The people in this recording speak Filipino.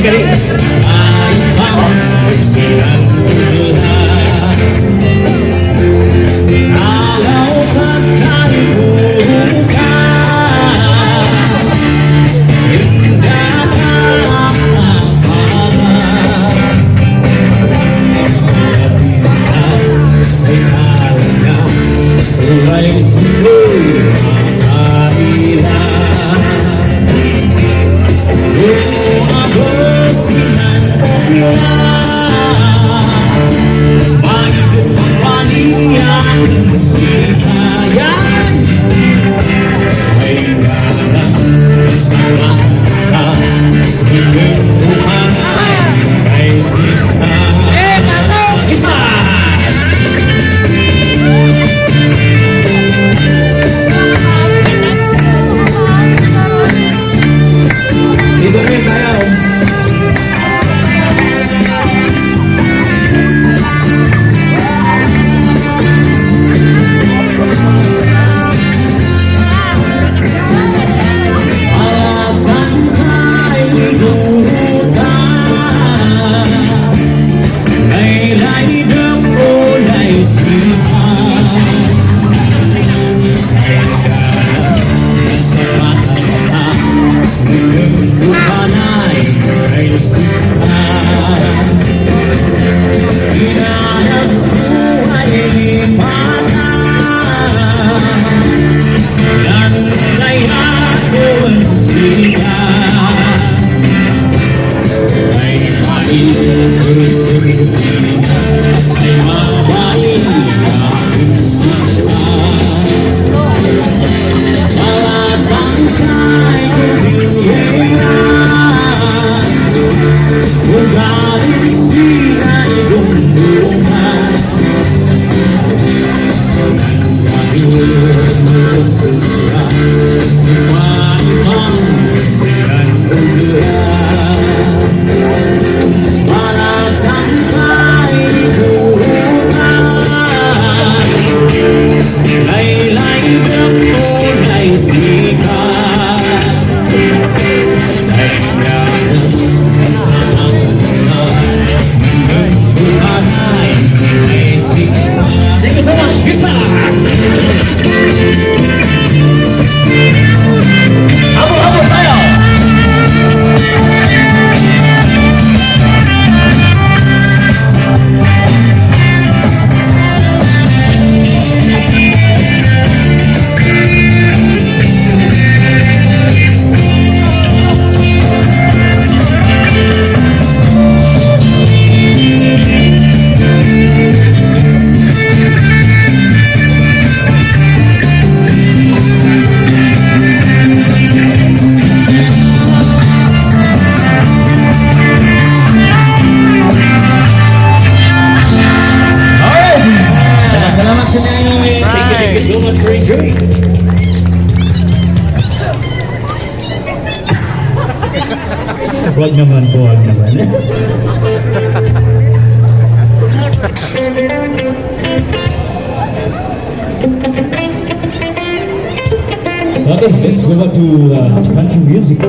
galing. Ay, pangit silang lahat. Alaw ka't kalimutan, hindi ka makapagal. Matigas ay talaga, ulay sa'yo'y makailan. Kung abosinan mo yan, mahigit ang paniyak ng musika yan. May ganas sa mata, hinuhan kay sita. Isa! Dito rin tayo. Alasan ka'y limutan, laylay ng kulay sipan. May ganas sa mata, hinuhan kay sita. Inanas mo ay lipatan, nanlaya ko ang sita. Ay maisusunod na, ay mabalik ang sita. Alasan ka'y kumihiyan, kung galing sila'y lumbuhan. Nanggayon mo sila, maibang silang ulan. Alasan ka'y limutan, laylay ng kulay sikat. Ay ganas sa mata, hinuhan kay sita. Thank you so much, Krista! Habol tayo! Salamat sa inyo. Thank you so much for enjoying. Huwag naman po, huwag naman. Okay, let's go back to country music.